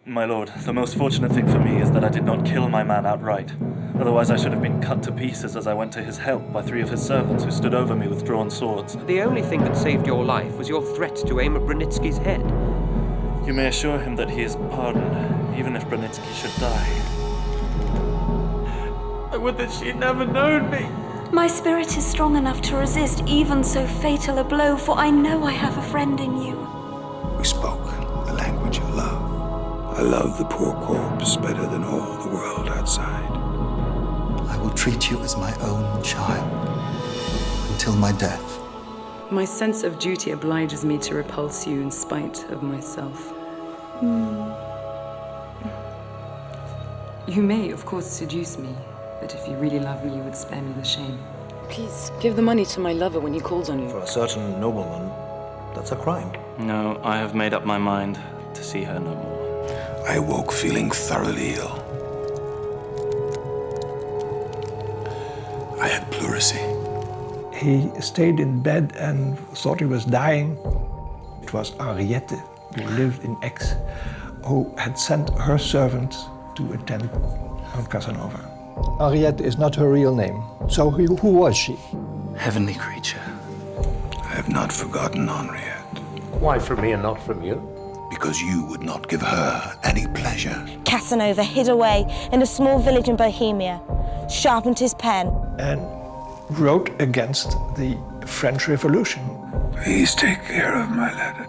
My lord, the most fortunate thing for me is that I did not kill my man outright. Otherwise I should have been cut to pieces as I went to his help by 3 of his servants who stood over me with drawn swords. The only thing that saved your life was your threat to aim at Brunitsky's head. You may assure him that he is pardoned, even if Brunitsky should die. I would that she had never known me. My spirit is strong enough to resist even so fatal a blow, for I know I have a friend in you. We spoke the language of love. I love the poor corpse better than all the world outside. I will treat you as my own child until my death. My sense of duty obliges me to repulse you in spite of myself. You may, of course, seduce me, but if you really love me, you would spare me the shame. Please, give the money to my lover when he calls on you. For a certain nobleman, that's a crime. No, I have made up my mind to see her no more. I awoke feeling thoroughly ill. I had pleurisy. He stayed in bed and thought he was dying. It was Henrietta, who lived in Aix, who had sent her servants to attend on Casanova. Henrietta is not her real name. So who was she? Heavenly creature. I have not forgotten Henriette. Why from me and not from you? Because you would not give her any pleasure. Casanova hid away in a small village in Bohemia, sharpened his pen, And wrote against the French Revolution. Please take care of my letter.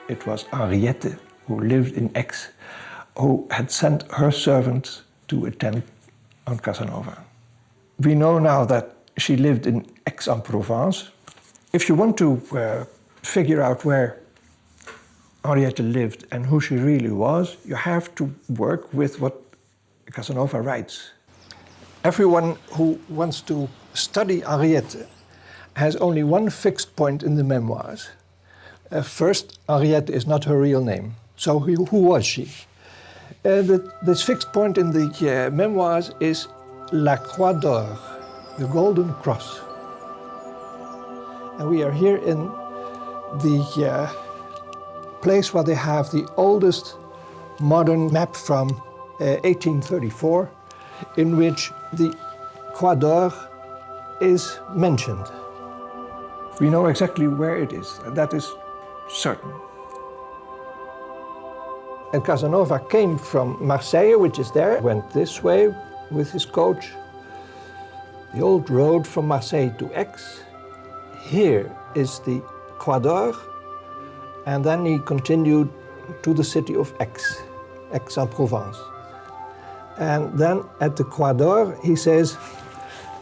It was Henrietta, who lived in Aix, who had sent her servants to attend on Casanova. We know now that she lived in Aix-en-Provence. If you want to figure out where Henrietta lived and who she really was, you have to work with what Casanova writes. Everyone who wants to study Henrietta has only one fixed point in the memoirs. First, Henrietta is not her real name. So who was she? This fixed point in the memoirs is La Croix d'Or, the Golden Cross. And we are here in the place where they have the oldest modern map from 1834, in which the Croix d'Or is mentioned. We know exactly where it is, and that is certain. And Casanova came from Marseille, which is there, went this way with his coach, the old road from Marseille to Aix. Here is the Croix d'Or, and then he continued to the city of Aix, Aix-en-Provence. And then at the Croix d'Or, he says,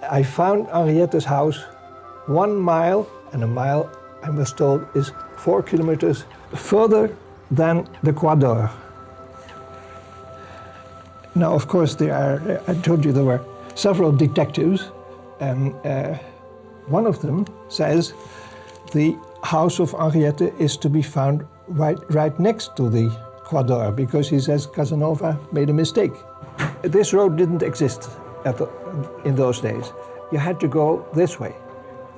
I found Henrietta's house 1 mile, and a mile, I was told, is 4 kilometers further than the Croix d'Or. Now, of course, I told you there were several detectives, and one of them says the house of Henrietta is to be found right next to the Croix because he says Casanova made a mistake. This road didn't exist in those days. You had to go this way,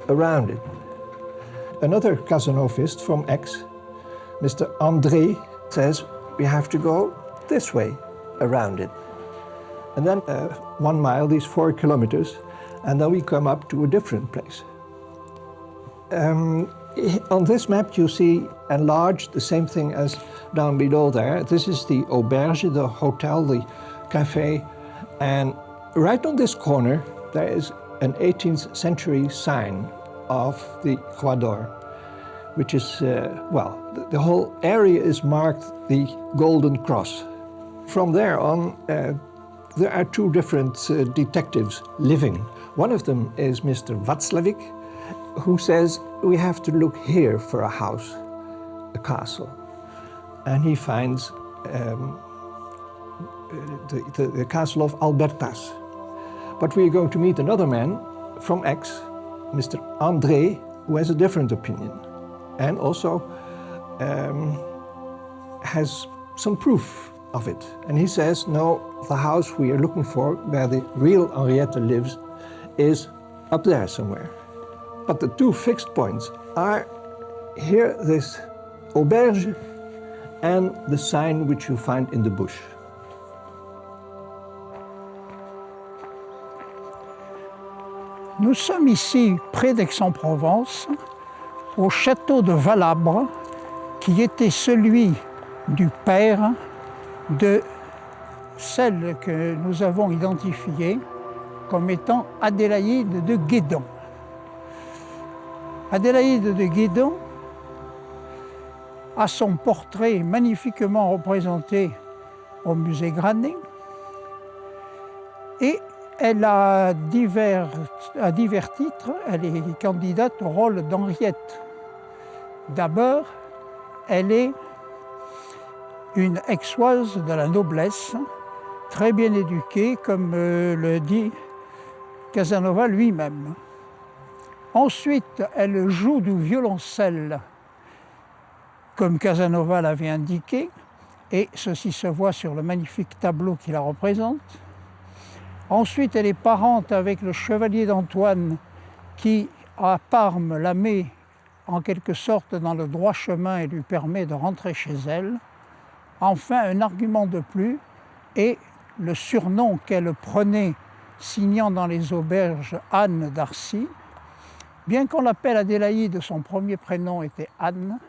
around it. Another Casanovist from Aix, Mr. André, says we have to go this way, around it. And then 1 mile, these 4 kilometers, and then we come up to a different place. On this map you see enlarged the same thing as down below there. This is the auberge, the hotel, the cafe, and right on this corner there is an 18th century sign of the Croix d'Or, which is, the whole area is marked the Golden Cross. From there on, there are 2 different detectives living. One of them is Mr. Václavic, who says we have to look here for a house, a castle. And he finds the castle of Albertas. But we're going to meet another man from Aix, Mr. André, who has a different opinion and also has some proof of it. And he says, no, the house we are looking for, where the real Henrietta lives, is up there somewhere. But the 2 fixed points are here, this auberge and the sign which you find in the bush. Nous sommes ici près d'Aix-en-Provence, au château de Valabre, qui était celui du père de celle que nous avons identifiée comme étant Adélaïde de Guédon. Adélaïde de Guédon a son portrait magnifiquement représenté au musée Granet et elle a divers titres. Elle est candidate au rôle d'Henriette. D'abord, elle est une aixoise de la noblesse, très bien éduquée, comme le dit Casanova lui-même. Ensuite, elle joue du violoncelle, comme Casanova l'avait indiqué, et ceci se voit sur le magnifique tableau qui la représente. Ensuite, elle est parente avec le chevalier d'Antoine qui, à Parme, la met en quelque sorte dans le droit chemin et lui permet de rentrer chez elle. Enfin, un argument de plus est le surnom qu'elle prenait, signant dans les auberges Anne d'Arcy. Bien qu'on l'appelle Adélaïde, son premier prénom était Anne,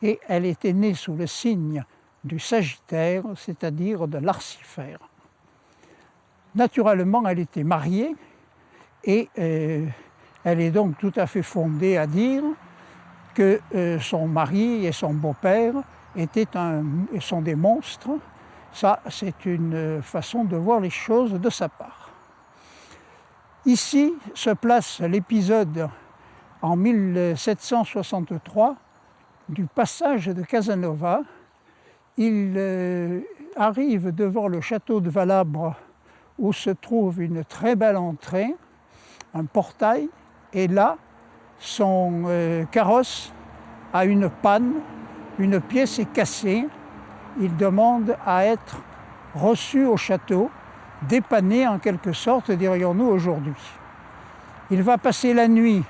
et elle était née sous le signe du Sagittaire, c'est-à-dire de l'arcifère. Naturellement, elle était mariée, et elle est donc tout à fait fondée à dire que son mari et son beau-père sont des monstres. Ça, c'est une façon de voir les choses de sa part. Ici se place l'épisode en 1763 du passage de Casanova. Il arrive devant le château de Valabre où se trouve une très belle entrée, un portail, et là, son carrosse a une panne, une pièce est cassée. Il demande à être reçu au château, dépanné en quelque sorte, dirions-nous aujourd'hui. Il va passer la nuit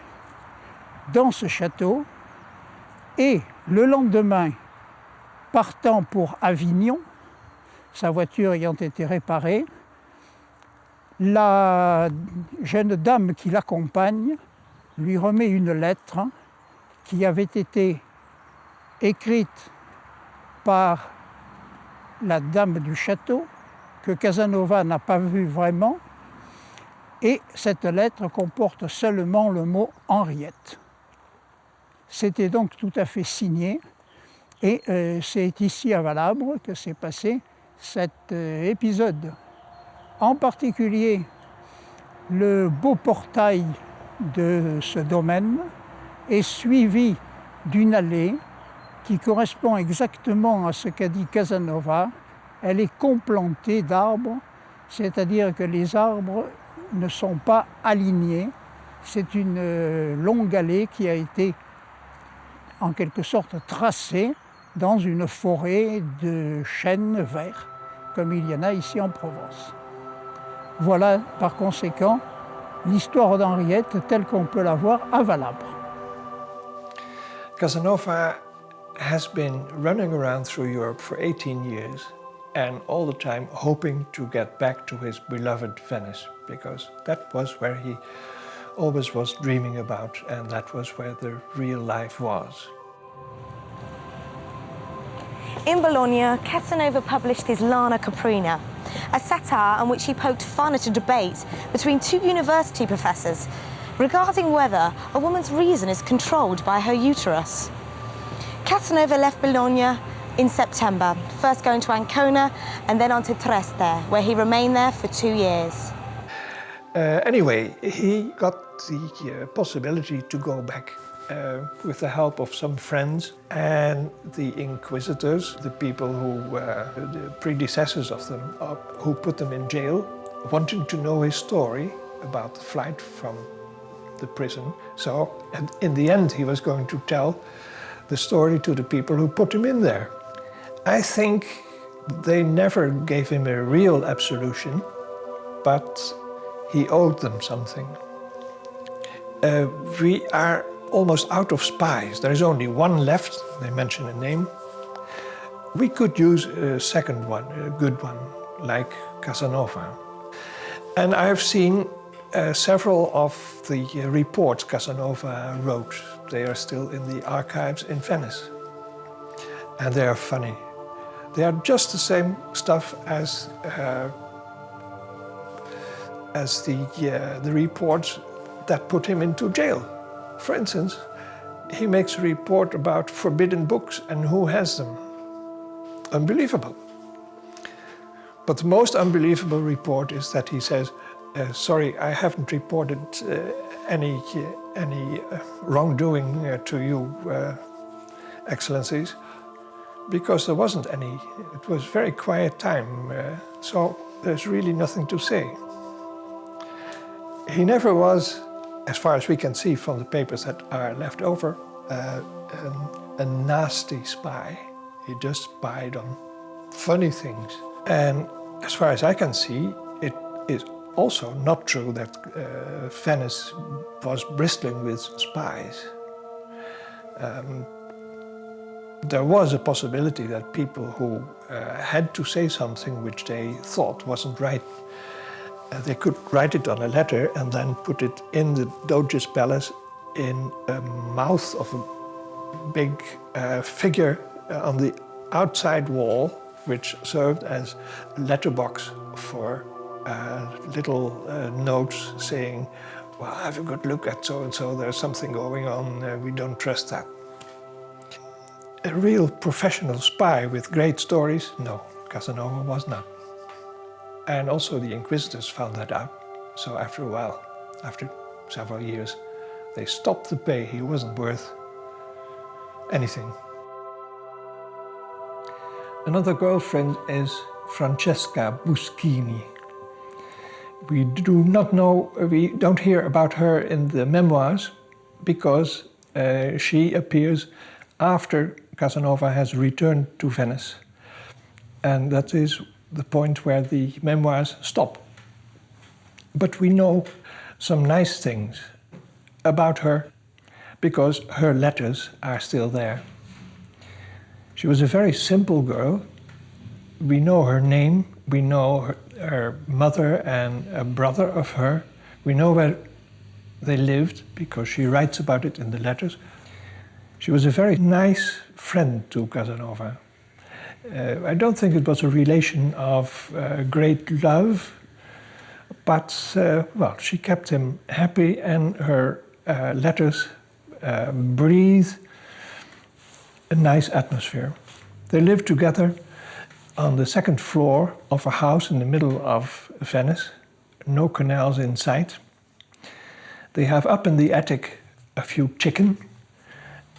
dans ce château et le lendemain, partant pour Avignon, sa voiture ayant été réparée, la jeune dame qui l'accompagne lui remet une lettre qui avait été écrite par la dame du château, que Casanova n'a pas vue vraiment, et cette lettre comporte seulement le mot Henriette. C'était donc tout à fait signé, et c'est ici à Valabre que s'est passé cet épisode. En particulier, le beau portail de ce domaine est suivi d'une allée qui correspond exactement à ce qu'a dit Casanova. Elle est complantée d'arbres, c'est-à-dire que les arbres ne sont pas alignés. C'est une longue allée qui a été en quelque sorte tracé dans une forêt de chênes verts, comme il y en a ici en Provence. Voilà par conséquent l'histoire d'Henriette telle qu'on peut la voir à Valabre. Casanova has been running around through Europe for 18 years and all the time hoping to get back to his beloved Venice, because that was where he always was dreaming about, and that was where the real life was. In Bologna, Casanova published his Lana Caprina, a satire in which he poked fun at a debate between two university professors regarding whether a woman's reason is controlled by her uterus. Casanova left Bologna in September, first going to Ancona and then on to Trieste, where he remained there for 2 years. Anyway, he got the possibility to go back with the help of some friends and the inquisitors, the people who were the predecessors of them, who put them in jail, wanting to know his story about the flight from the prison. So, and in the end, he was going to tell the story to the people who put him in there. I think they never gave him a real absolution, but he owed them something. We are almost out of spies. There is only one left, they mention a name. We could use a second one, a good one, like Casanova. And I've seen several of the reports Casanova wrote. They are still in the archives in Venice. And they are funny. They are just the same stuff as the reports that put him into jail. For instance, he makes a report about forbidden books and who has them. Unbelievable. But the most unbelievable report is that he says, sorry, I haven't reported any wrongdoing to you, Excellencies, because there wasn't any. It was very quiet time, so there's really nothing to say. He never was, as far as we can see from the papers that are left over, a nasty spy. He just spied on funny things. And as far as I can see, it is also not true that Venice was bristling with spies. There was a possibility that people who had to say something which they thought wasn't right, they could write it on a letter and then put it in the Duchov Palace in a mouth of a big figure on the outside wall, which served as a letterbox for little notes saying, well, have a good look at so-and-so, there's something going on, we don't trust that. A real professional spy with great stories? No, Casanova was not. And also the inquisitors found that out. So after a while, after several years, they stopped the pay. He wasn't worth anything. Another girlfriend is Francesca Buschini. We do not know, we don't hear about her in the memoirs because she appears after Casanova has returned to Venice. And that is the point where the memoirs stop. But we know some nice things about her because her letters are still there. She was a very simple girl. We know her name, we know her mother and a brother of her. We know where they lived because she writes about it in the letters. She was a very nice friend to Casanova. I don't think it was a relation of great love, but well, she kept him happy, and her letters breathe a nice atmosphere. They lived together on the second floor of a house in the middle of Venice, no canals in sight. They have up in the attic a few chicken,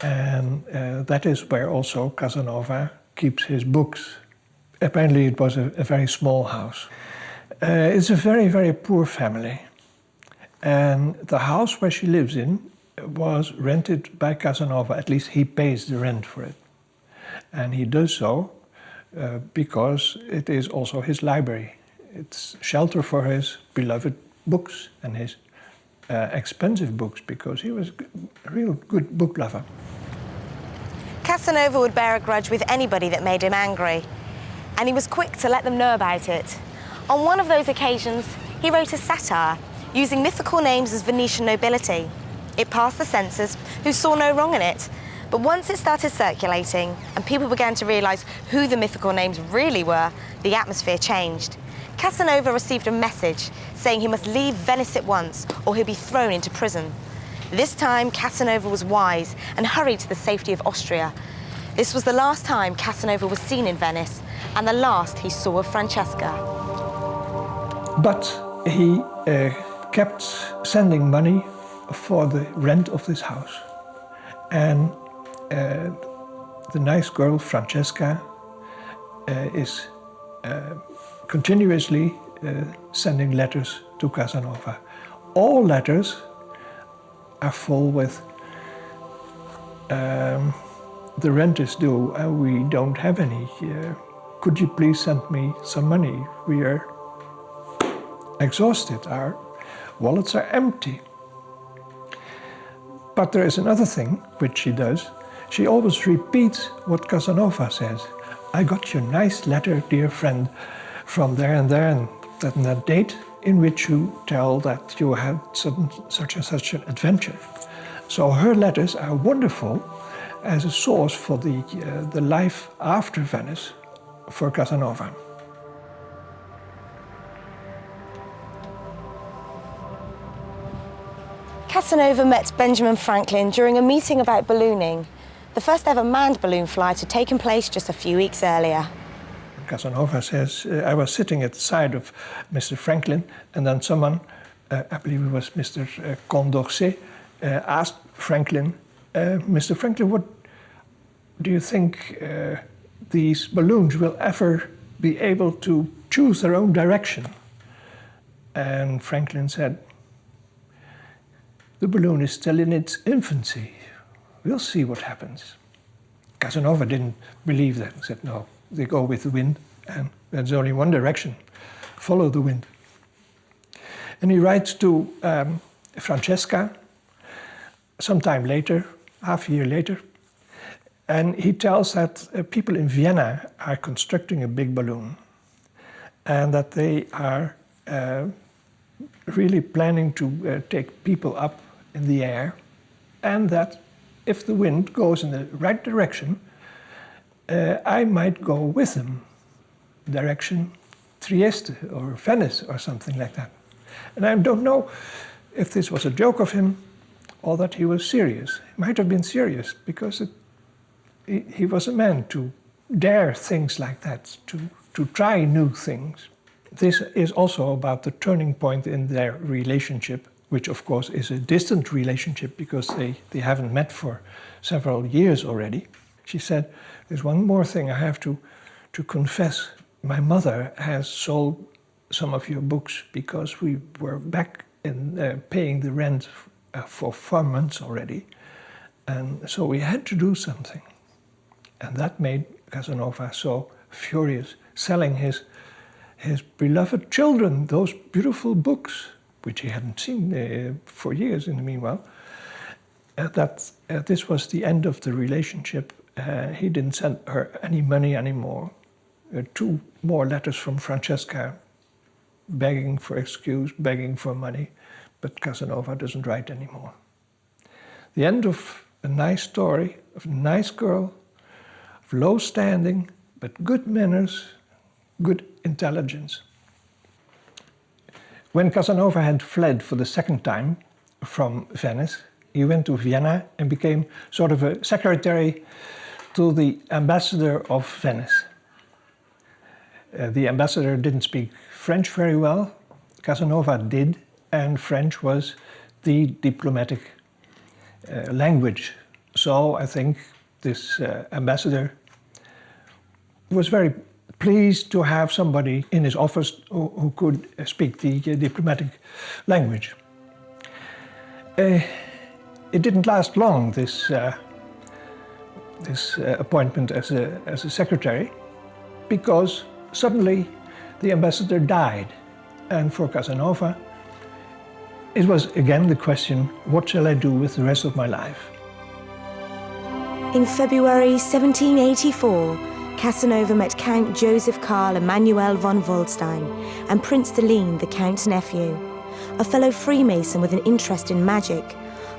and that is where also Casanova keeps his books. Apparently it was a very small house. It's a very, very poor family. And the house where she lives in was rented by Casanova. At least he pays the rent for it. And he does so because it is also his library. It's shelter for his beloved books and his expensive books, because he was a real good book lover. Casanova would bear a grudge with anybody that made him angry, and he was quick to let them know about it. On one of those occasions, he wrote a satire using mythical names as Venetian nobility. It passed the censors, who saw no wrong in it. But once it started circulating and people began to realise who the mythical names really were, the atmosphere changed. Casanova received a message saying he must leave Venice at once or he'll be thrown into prison. This time, Casanova was wise and hurried to the safety of Austria. This was the last time Casanova was seen in Venice and the last he saw of Francesca. But he kept sending money for the rent of this house. And the nice girl, Francesca, is continuously sending letters to Casanova. All letters are full with the rent is due and we don't have any. Could you please send me some money? We are exhausted, our wallets are empty. But there is another thing which she does. She always repeats what Casanova says. I got your nice letter, dear friend, from there and there, and that date in which you tell that you had such and such an adventure. So her letters are wonderful as a source for the life after Venice for Casanova. Casanova met Benjamin Franklin during a meeting about ballooning. The first ever manned balloon flight had taken place just a few weeks earlier. Casanova says, I was sitting at the side of Mr. Franklin, and then someone, I believe it was Mr. Condorcet, asked Franklin, Mr. Franklin, what do you think these balloons will ever be able to choose their own direction? And Franklin said, the balloon is still in its infancy. We'll see what happens. Casanova didn't believe that. He said, no, they go with the wind, and there's only one direction. Follow the wind. And he writes to Francesca sometime later, half a year later, and he tells that people in Vienna are constructing a big balloon and that they are really planning to take people up in the air, and that if the wind goes in the right direction, I might go with them, direction Trieste or Venice or something like that. And I don't know if this was a joke of him or that he was serious. He might have been serious because he was a man to dare things like that, to try new things. This is also about the turning point in their relationship, which of course is a distant relationship because they haven't met for several years already. She said, there's one more thing I have to confess. My mother has sold some of your books because we were back in paying the rent for 4 months already. And so we had to do something. And that made Casanova so furious, selling his beloved children those beautiful books, which he hadn't seen for years in the meanwhile. That this was the end of the relationship. He didn't send her any money anymore. 2 more letters from Francesca, begging for excuse, begging for money, but Casanova doesn't write anymore. The end of a nice story, of a nice girl, of low standing, but good manners, good intelligence. When Casanova had fled for the second time from Venice, he went to Vienna and became sort of a secretary to the ambassador of Venice. The ambassador didn't speak French very well. Casanova did, and French was the diplomatic language. So I think this ambassador was very pleased to have somebody in his office who could speak the diplomatic language. It didn't last long, this appointment as a secretary, because suddenly the ambassador died. And for Casanova, it was again the question, what shall I do with the rest of my life? In February 1784, Casanova met Count Joseph Karl Emanuel von Waldstein and Prince de Ligne, the Count's nephew. A fellow Freemason with an interest in magic,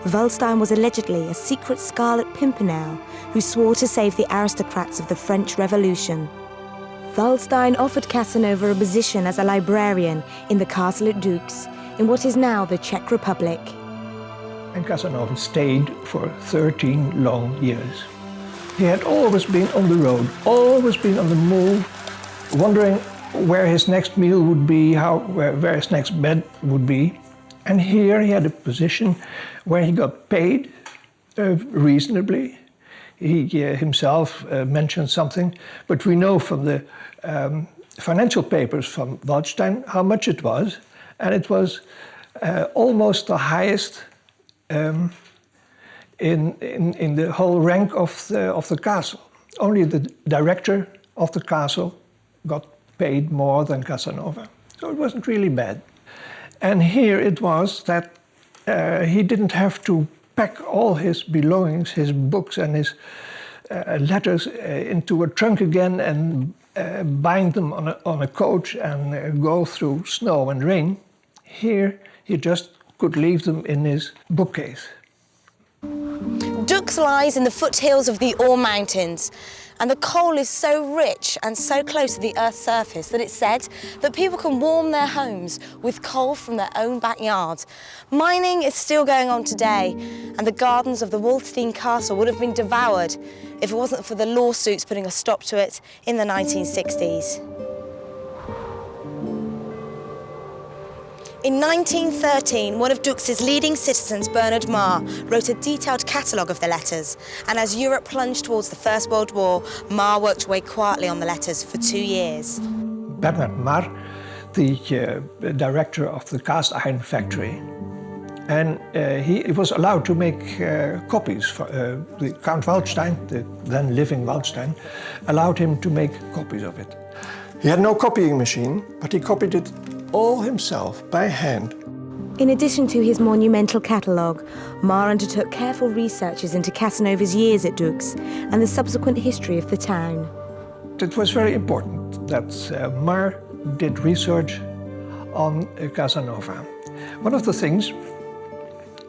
Waldstein was allegedly a secret Scarlet Pimpernel who swore to save the aristocrats of the French Revolution. Waldstein offered Casanova a position as a librarian in the castle at Dux, in what is now the Czech Republic. And Casanova stayed for 13 long years. He had always been on the road, always been on the move, wondering where his next meal would be, where his next bed would be. And here he had a position where he got paid reasonably. He himself mentioned something, but we know from the financial papers from Waldstein how much it was, and it was almost the highest in the whole rank of the castle. Only the director of the castle got paid more than Casanova, so it wasn't really bad. And here it was that he didn't have to pack all his belongings, his books and his letters into a trunk again and bind them on a coach and go through snow and rain. Here he just could leave them in his bookcase. Dux lies in the foothills of the Ore Mountains, and the coal is so rich and so close to the Earth's surface that it's said that people can warm their homes with coal from their own backyard. Mining is still going on today, and the gardens of the Waldstein Castle would have been devoured if it wasn't for the lawsuits putting a stop to it in the 1960s. In 1913, one of Dux's leading citizens, Bernhard Marr, wrote a detailed catalogue of the letters, and as Europe plunged towards the First World War, Marr worked away quietly on the letters for 2 years. Bernhard Marr, the director of the cast iron factory, and he was allowed to make copies. The Count Waldstein, the then living Waldstein, allowed him to make copies of it. He had no copying machine, but he copied it all himself, by hand. In addition to his monumental catalogue, Marr undertook careful researches into Casanova's years at Dux and the subsequent history of the town. It was very important that Marr did research on Casanova. One of the things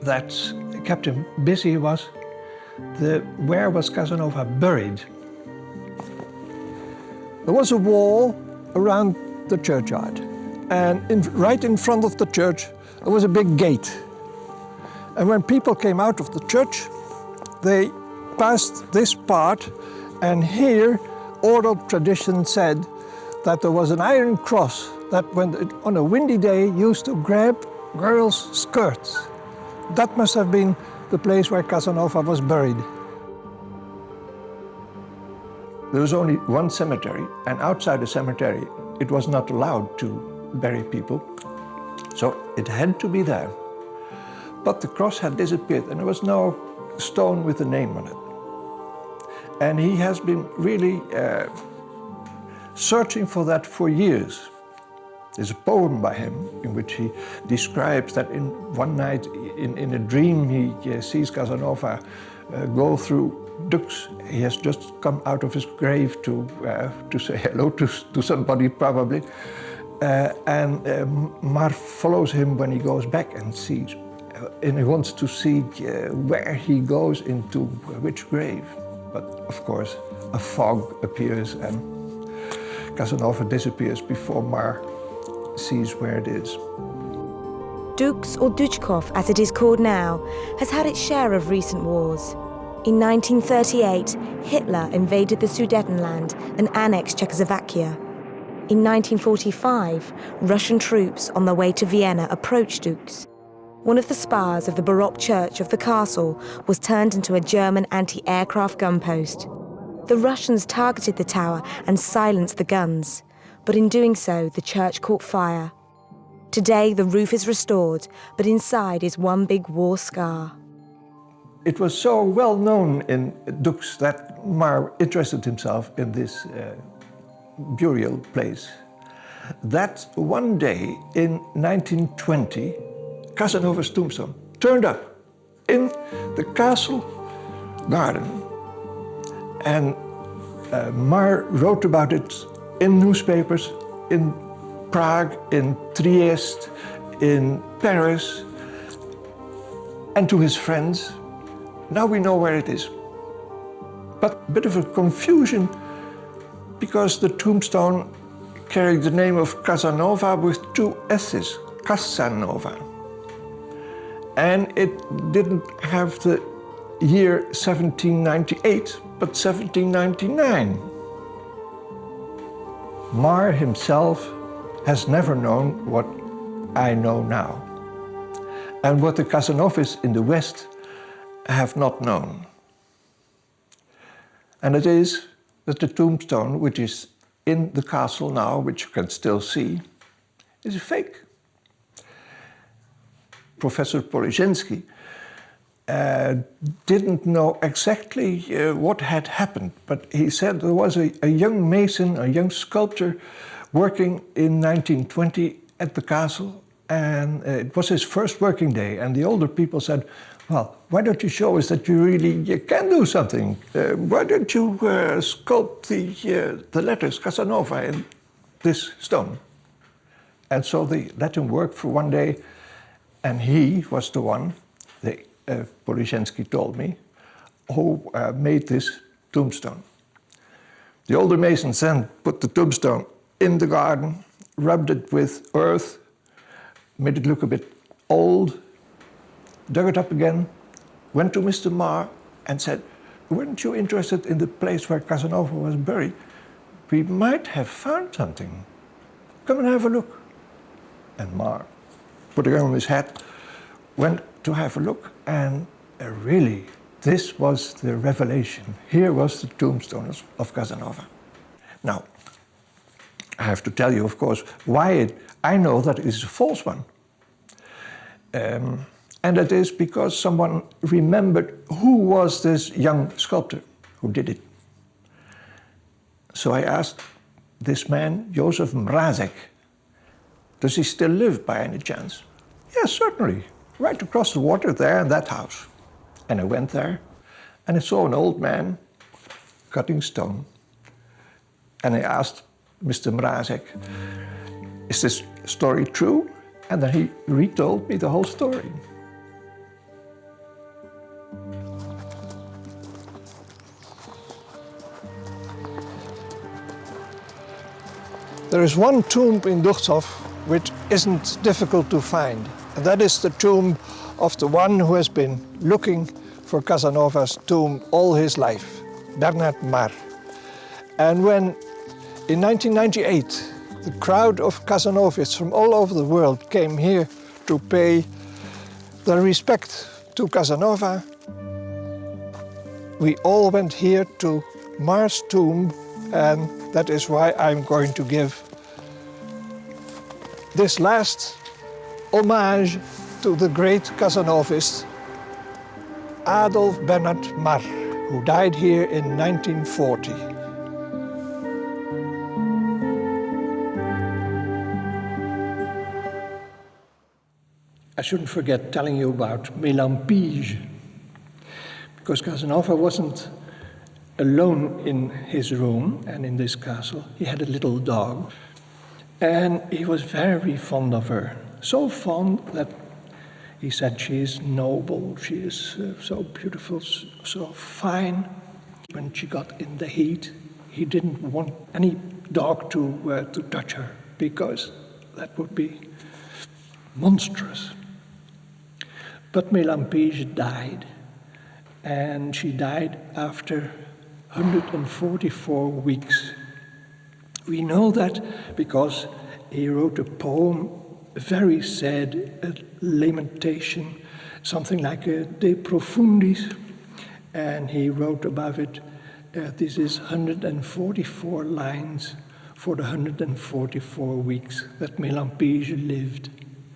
that kept him busy was where was Casanova buried? There was a wall around the churchyard. And right in front of the church, there was a big gate. And when people came out of the church, they passed this part, and here oral tradition said that there was an iron cross that on a windy day used to grab girls' skirts. That must have been the place where Casanova was buried. There was only one cemetery, and outside the cemetery, it was not allowed to bury people, so it had to be there. But the cross had disappeared and there was no stone with a name on it. And he has been really searching for that for years. There's a poem by him in which he describes that in one night in a dream he sees Casanova go through Dux. He has just come out of his grave to say hello to somebody probably. And Marr follows him when he goes back and sees, and he wants to see where he goes into which grave. But of course, a fog appears and Casanova disappears before Marr sees where it is. Dux, or Duchov as it is called now, has had its share of recent wars. In 1938, Hitler invaded the Sudetenland and annexed Czechoslovakia. In 1945, Russian troops on their way to Vienna approached Dux. One of the spars of the Baroque church of the castle was turned into a German anti-aircraft gun post. The Russians targeted the tower and silenced the guns, but in doing so, the church caught fire. Today, the roof is restored, but inside is one big war scar. it was so well known in Dux that Marr interested himself in this burial place that one day in 1920, Casanova's tombstone turned up in the castle garden. And Marr wrote about it in newspapers in Prague, in Trieste, in Paris, and to his friends. Now we know where it is. But a bit of a confusion because the tombstone carried the name of Casanova with two S's, Casanova. And it didn't have the year 1798, but 1799. Marr himself has never known what I know now, and what the Casanovas in the West have not known. And it is that the tombstone, which is in the castle now, which you can still see, is a fake. Professor Polizensky didn't know exactly what had happened, but he said there was a young mason, a young sculptor, working in 1920 at the castle, and it was his first working day, and the older people said, well, why don't you show us that you can do something? Why don't you sculpt the letters Casanova in this stone? And so they let him work for one day, and he was the one, Polizensky told me, who made this tombstone. The older masons then put the tombstone in the garden, rubbed it with earth, made it look a bit old, dug it up again, went to Mr. Marr and said, weren't you interested in the place where Casanova was buried? We might have found something. Come and have a look. And Marr, putting on his hat, went to have a look, and really, this was the revelation. Here was the tombstone of Casanova. Now, I have to tell you, of course, why I know that it is a false one. And it is because someone remembered who was this young sculptor who did it. So I asked this man, Josef Mrazek, does he still live by any chance? Yes, certainly. Right across the water there in that house. And I went there and I saw an old man cutting stone. And I asked Mr. Mrazek, is this story true? And then he retold me the whole story. There is one tomb in Duchov which isn't difficult to find, and that is the tomb of the one who has been looking for Casanova's tomb all his life, Bernhard Marr. And when, in 1998, the crowd of Casanovas from all over the world came here to pay their respect to Casanova, we all went here to Marr's tomb, and that is why I'm going to give this last homage to the great Casanovist, Adolf Bernhard Marr, who died here in 1940. I shouldn't forget telling you about Mélampige, because Casanova wasn't alone in his room and in this castle. He had a little dog, and he was very fond of her. So fond that he said, she is noble, she is so beautiful, so fine. When she got in the heat, he didn't want any dog to touch her, because that would be monstrous. But Mélampige died, and she died after 144 weeks. We know that because he wrote a poem, a very sad lamentation, something like a De Profundis, and he wrote above it, this is 144 lines for the 144 weeks that Mélampige lived.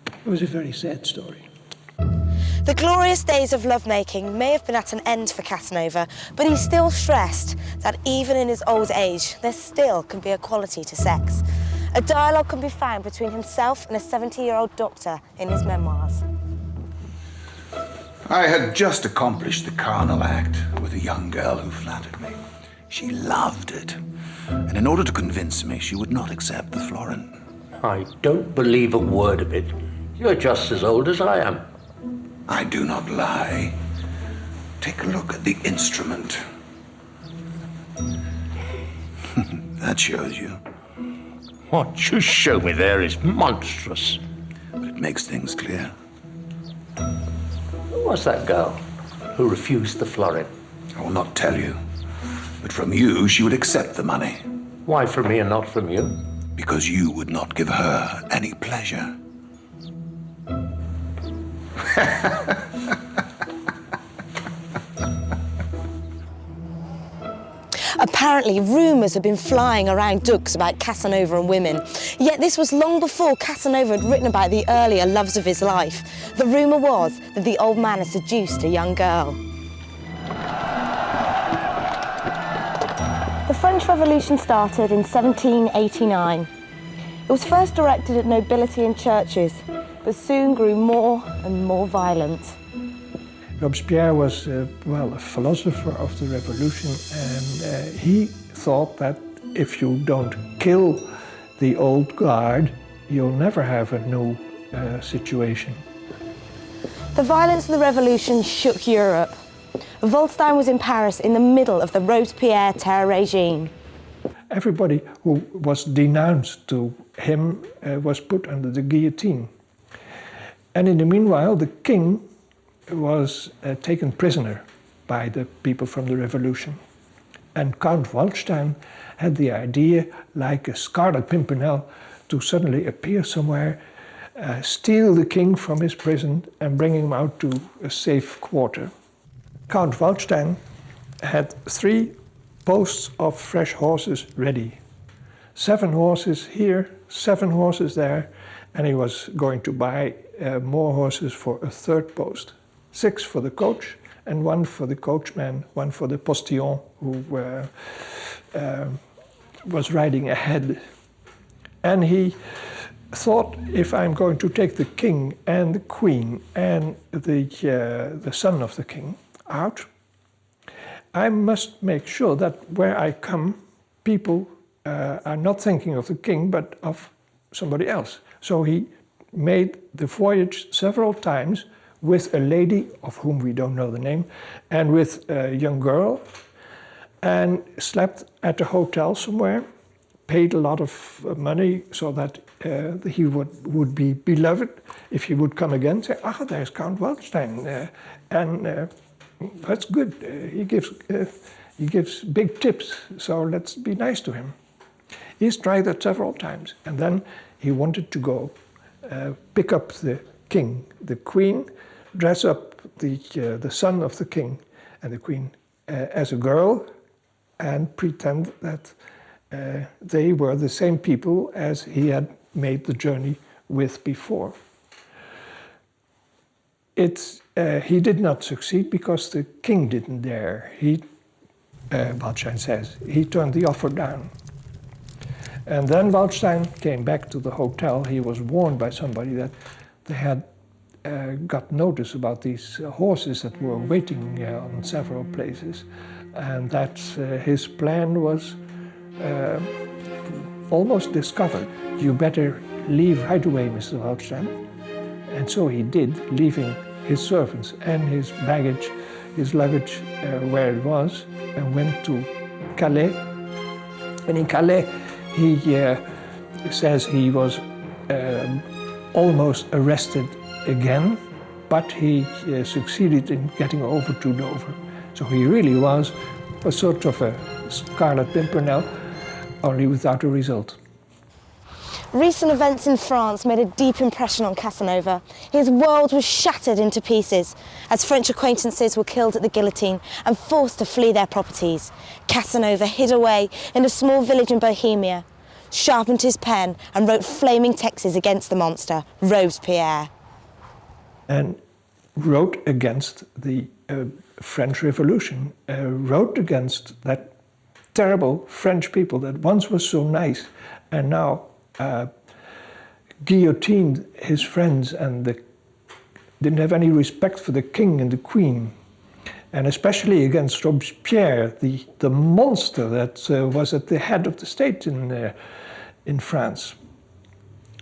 It was a very sad story. The glorious days of lovemaking may have been at an end for Casanova, but he still stressed that even in his old age, there still can be a quality to sex. A dialogue can be found between himself and a 70-year-old doctor in his memoirs. I had just accomplished the carnal act with a young girl who flattered me. She loved it, and in order to convince me, she would not accept the florin. I don't believe a word of it. You're just as old as I am. I do not lie. Take a look at the instrument. That shows you. What you show me there is monstrous. But it makes things clear. Who was that girl who refused the florin? I will not tell you. But from you, she would accept the money. Why from me and not from you? Because you would not give her any pleasure. Apparently, rumours had been flying around Dux about Casanova and women. Yet this was long before Casanova had written about the earlier loves of his life. The rumour was that the old man had seduced a young girl. The French Revolution started in 1789. It was first directed at nobility and churches, but soon grew more and more violent. Robespierre was, a philosopher of the revolution, and he thought that if you don't kill the old guard, you'll never have a new situation. The violence of the revolution shook Europe. Waldstein was in Paris in the middle of the Robespierre terror regime. Everybody who was denounced to him was put under the guillotine. And in the meanwhile, the king was taken prisoner by the people from the revolution. And Count Waldstein had the idea, like a Scarlet Pimpernel, to suddenly appear somewhere, steal the king from his prison and bring him out to a safe quarter. Count Waldstein had 3 posts of fresh horses ready. 7 horses here, 7 horses there, and he was going to buy more horses for a 3rd post. 6 for the coach, and 1 for the coachman, 1 for the postillon who was riding ahead. And he thought, if I'm going to take the king and the queen and the son of the king out, I must make sure that where I come, people are not thinking of the king, but of somebody else. So he made the voyage several times with a lady of whom we don't know the name, and with a young girl, and slept at a hotel somewhere, paid a lot of money so that he would be beloved. If he would come again, say, there's Count Waldstein, and that's good. He gives big tips, so let's be nice to him. He's tried that several times, and then he wanted to go pick up the king, the queen, dress up the son of the king and the queen as a girl, and pretend that they were the same people as he had made the journey with before. He did not succeed because the king didn't dare. Waldstein says, he turned the offer down. And then Waldstein came back to the hotel. He was warned by somebody that they had got notice about these horses that were waiting on several places, and that his plan was almost discovered. You better leave right away, Mr. Waldstein. And so he did, leaving his servants and his baggage, his luggage where it was, and went to Calais. And in Calais, he says he was almost arrested again, but he succeeded in getting over to Dover. So he really was a sort of a Scarlet Pimpernel, only without a result. Recent events in France made a deep impression on Casanova. His world was shattered into pieces as French acquaintances were killed at the guillotine and forced to flee their properties. Casanova hid away in a small village in Bohemia, sharpened his pen and wrote flaming texts against the monster, Robespierre. And wrote against the French Revolution, wrote against that terrible French people that once was so nice and now guillotined his friends and didn't have any respect for the king and the queen. And especially against Robespierre, the monster that was at the head of the state in France.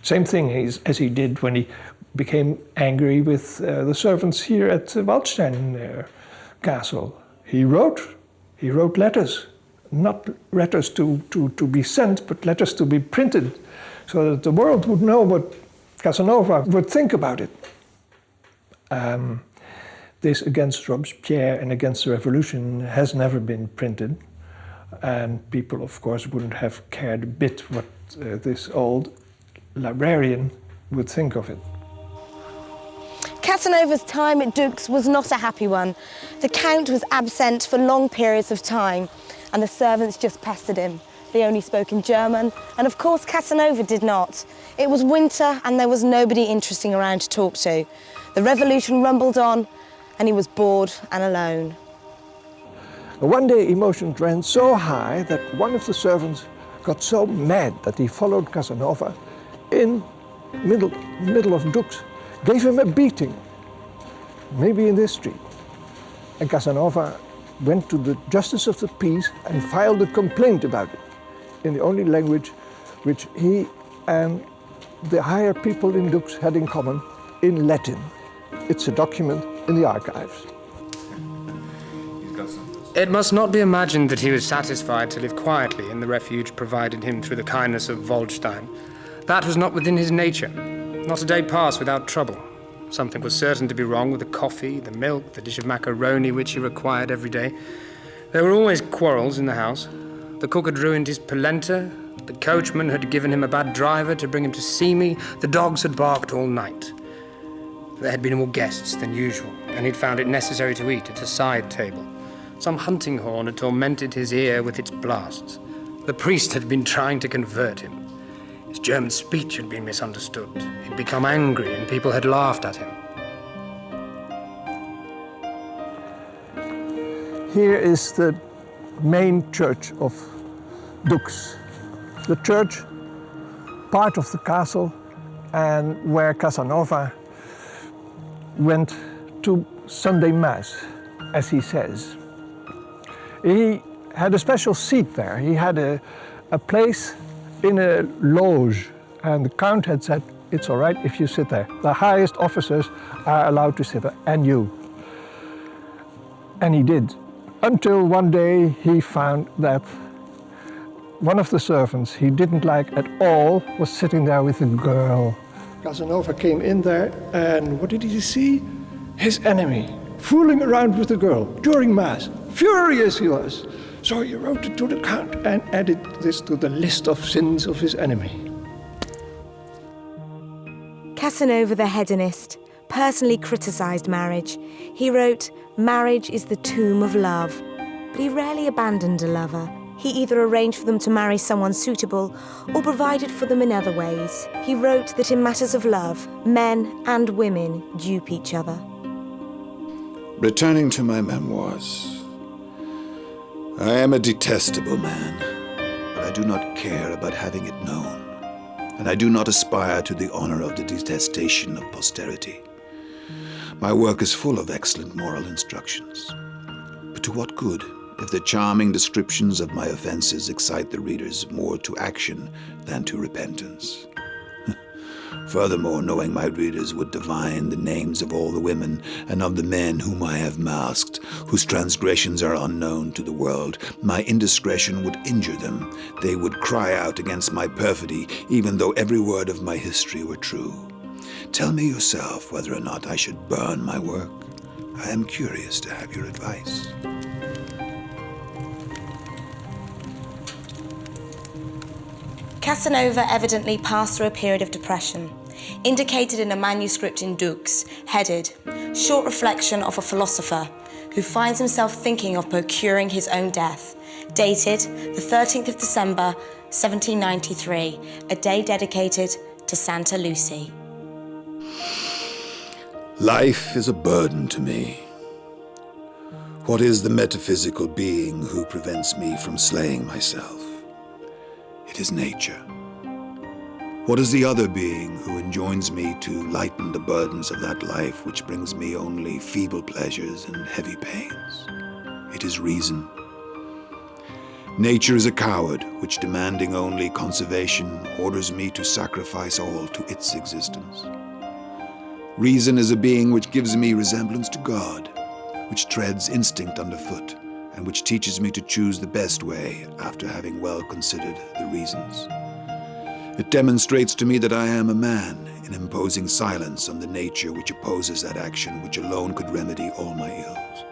Same thing as he did when he became angry with the servants here at Waldstein Castle. He wrote letters, not letters to be sent, but letters to be printed, so that the world would know what Casanova would think about it. This against Robespierre and against the revolution has never been printed, and people, of course, wouldn't have cared a bit what this old librarian would think of it. Casanova's time at Dux was not a happy one. The Count was absent for long periods of time, and the servants just pestered him. They only spoke in German, and of course Casanova did not. It was winter, and there was nobody interesting around to talk to. The revolution rumbled on, and he was bored and alone. One day emotions ran so high that one of the servants got so mad that he followed Casanova in middle of Dux, gave him a beating, maybe in this street. And Casanova went to the Justice of the Peace and filed a complaint about it in the only language which he and the higher people in Dux had in common, in Latin. It's a document in the archives. It must not be imagined that he was satisfied to live quietly in the refuge provided him through the kindness of Waldstein. That was not within his nature. Not a day passed without trouble. Something was certain to be wrong with the coffee, the milk, the dish of macaroni which he required every day. There were always quarrels in the house. The cook had ruined his polenta, the coachman had given him a bad driver to bring him to see me, the dogs had barked all night. There had been more guests than usual, and he'd found it necessary to eat at a side table. Some hunting horn had tormented his ear with its blasts. The priest had been trying to convert him. His German speech had been misunderstood. He'd become angry, and people had laughed at him. Here is the main church of Dux. The church, part of the castle, and where Casanova went to Sunday Mass, as he says. He had a special seat there. He had a place in a loge, and the Count had said, it's all right if you sit there. The highest officers are allowed to sit there, and you. And he did, until one day he found that one of the servants he didn't like at all was sitting there with a girl. Casanova came in there, and what did he see? His enemy, fooling around with the girl during Mass. Furious he was. So he wrote it to the Count and added this to the list of sins of his enemy. Casanova the hedonist personally criticised marriage. He wrote, "Marriage is the tomb of love," but he rarely abandoned a lover. He either arranged for them to marry someone suitable or provided for them in other ways. He wrote that in matters of love, men and women dupe each other. Returning to my memoirs, I am a detestable man, but I do not care about having it known, and I do not aspire to the honor of the detestation of posterity. My work is full of excellent moral instructions, but to what good if the charming descriptions of my offenses excite the readers more to action than to repentance? Furthermore, knowing my readers would divine the names of all the women and of the men whom I have masked, whose transgressions are unknown to the world, my indiscretion would injure them. They would cry out against my perfidy, even though every word of my history were true. Tell me yourself whether or not I should burn my work. I am curious to have your advice. Casanova evidently passed through a period of depression, indicated in a manuscript in Dux, headed, "Short Reflection of a Philosopher who finds himself thinking of procuring his own death," dated the 13th of December, 1793, a day dedicated to Santa Lucy. Life is a burden to me. What is the metaphysical being who prevents me from slaying myself? It is nature. What is the other being who enjoins me to lighten the burdens of that life which brings me only feeble pleasures and heavy pains? It is reason. Nature is a coward which, demanding only conservation, orders me to sacrifice all to its existence. Reason is a being which gives me resemblance to God, which treads instinct underfoot, and which teaches me to choose the best way after having well considered the reasons. It demonstrates to me that I am a man in imposing silence on the nature which opposes that action which alone could remedy all my ills.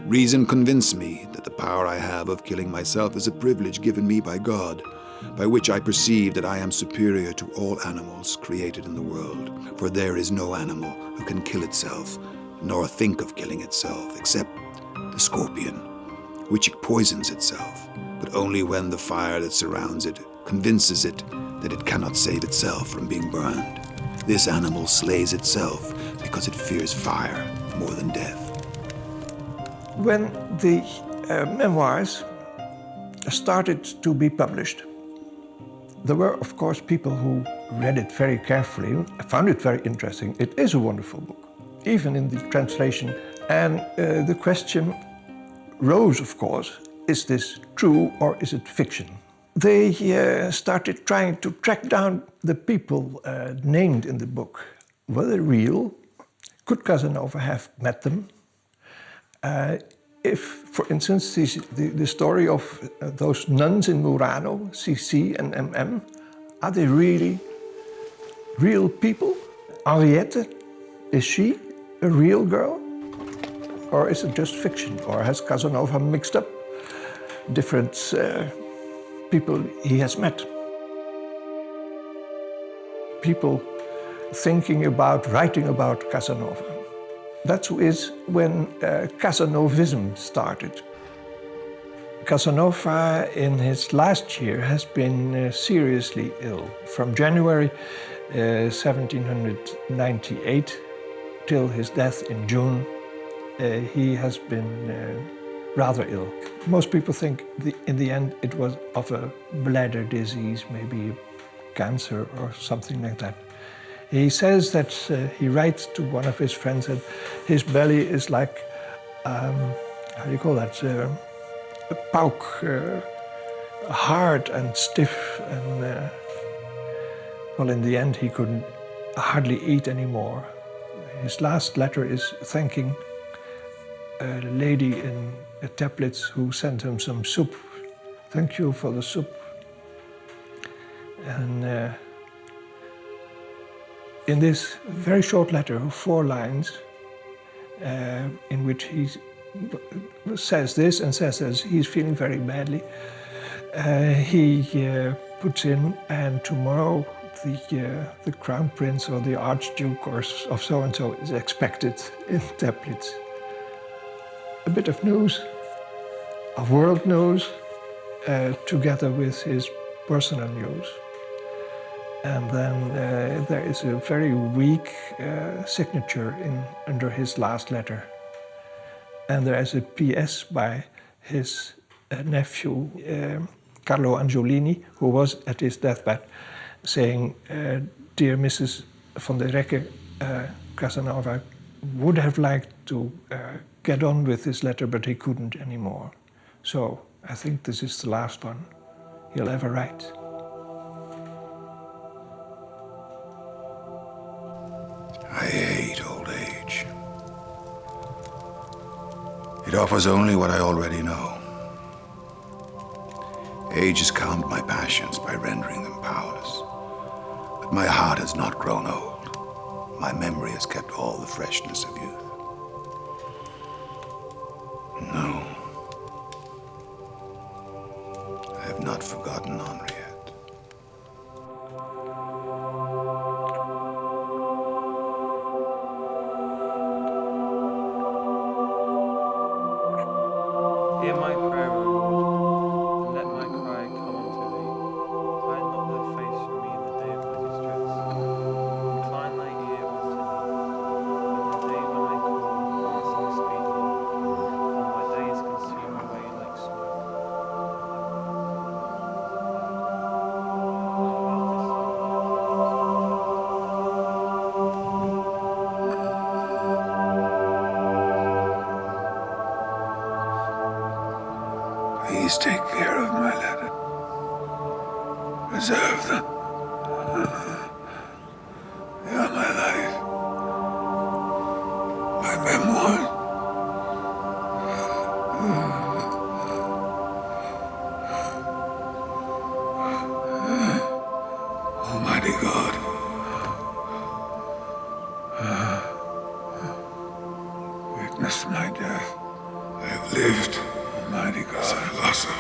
Reason convinced me that the power I have of killing myself is a privilege given me by God, by which I perceive that I am superior to all animals created in the world, for there is no animal who can kill itself, nor think of killing itself, except the scorpion, which poisons itself, but only when the fire that surrounds it convinces it that it cannot save itself from being burned. This animal slays itself because it fears fire more than death. When the memoirs started to be published, there were, of course, people who read it very carefully, found it very interesting. It is a wonderful book, even in the translation. And the question rose, of course, is this true or is it fiction? They started trying to track down the people named in the book. Were they real? Could Casanova have met them? If, for instance, the story of those nuns in Murano, CC and MM, are they really real people? Henrietta, is she a real girl? Or is it just fiction? Or has Casanova mixed up different people he has met? People thinking about, writing about Casanova. That is when Casanovism started. Casanova, in his last year, has been seriously ill. From January 1798 till his death in June, he has been rather ill. Most people think in the end it was of a bladder disease, maybe cancer or something like that. He says that he writes to one of his friends that his belly is like, how do you call that? A pauk, hard and stiff, and well, in the end he couldn't hardly eat anymore. His last letter is thanking a lady in Teplitz who sent him some soup. Thank you for the soup. And in this very short letter of 4 lines, in which he says this and says that he's feeling very badly, he puts in, and tomorrow the Crown Prince or the Archduke or of so-and-so is expected in Teplitz. A bit of news, of world news, together with his personal news. And then there is a very weak signature under his last letter. And there is a PS by his nephew, Carlo Angiolini, who was at his deathbed, saying, "Dear Mrs. von der Recke, Casanova would have liked to get on with his letter, but he couldn't anymore. So I think this is the last one he'll ever write." I hate old age. It offers only what I already know. Age has calmed my passions by rendering them powerless. But my heart has not grown old. My memory has kept all the freshness of youth. No. I have not forgotten Henrietta. Hear my prayer, O Lord, and let my cry come unto thee. Hide not thy face from me in the day of my distress. Incline thy ear unto me in Please take care of my letter. Preserve them. They are my life. My memoir. Almighty God. Witness my death. I have lived, Almighty God. As a philosopher.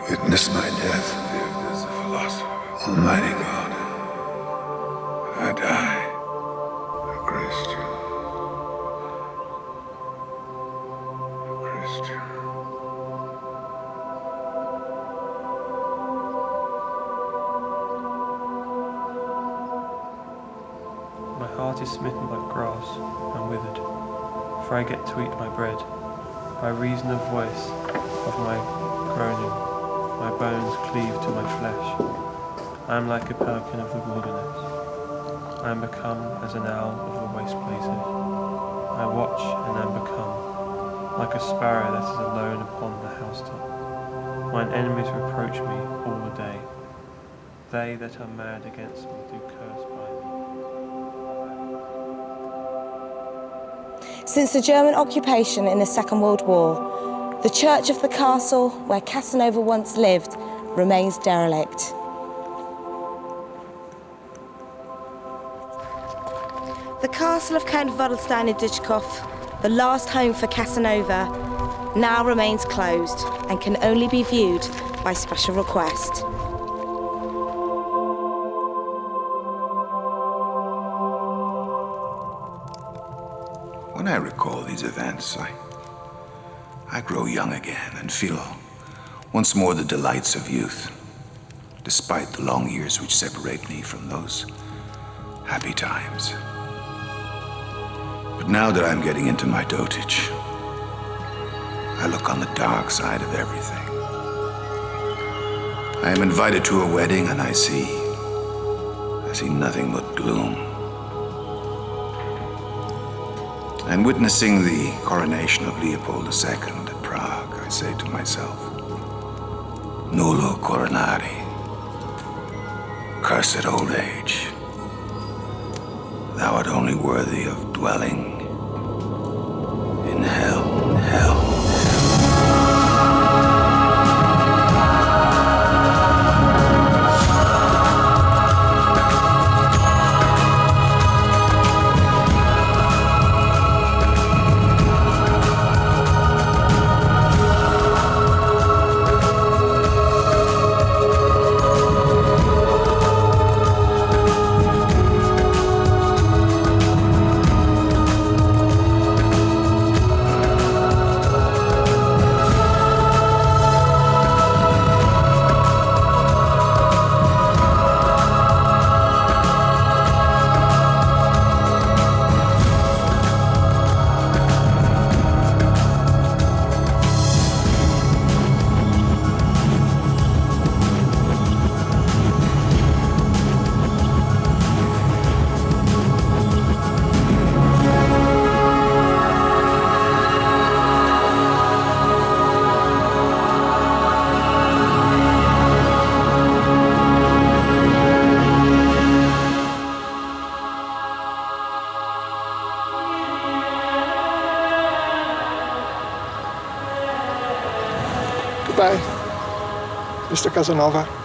Witness my death. Lived as a philosopher. Almighty God. I die. A Christian. A Christian. My heart is smitten like grass and withered, for I get to eat my bread. By reason of voice of my groaning, my bones cleave to my flesh. I am like a pelican of the wilderness. I am become as an owl of the waste places. I watch and am become like a sparrow that is alone upon the housetop. Mine enemies reproach me all the day. They that are mad against me do curse by me. Since the German occupation in the Second World War, the church of the castle where Casanova once lived remains derelict. The castle of Count Wadelstein in Duchov, the last home for Casanova, now remains closed and can only be viewed by special request. When I recall these events, I grow young again and feel once more the delights of youth, despite the long years which separate me from those happy times. But now that I'm getting into my dotage, I look on the dark side of everything. I am invited to a wedding and I see nothing but gloom. And witnessing the coronation of Leopold II at Prague, I say to myself, Nullo coronari, cursed old age. Thou art only worthy of dwelling in hell. Goodbye, Mr. Casanova.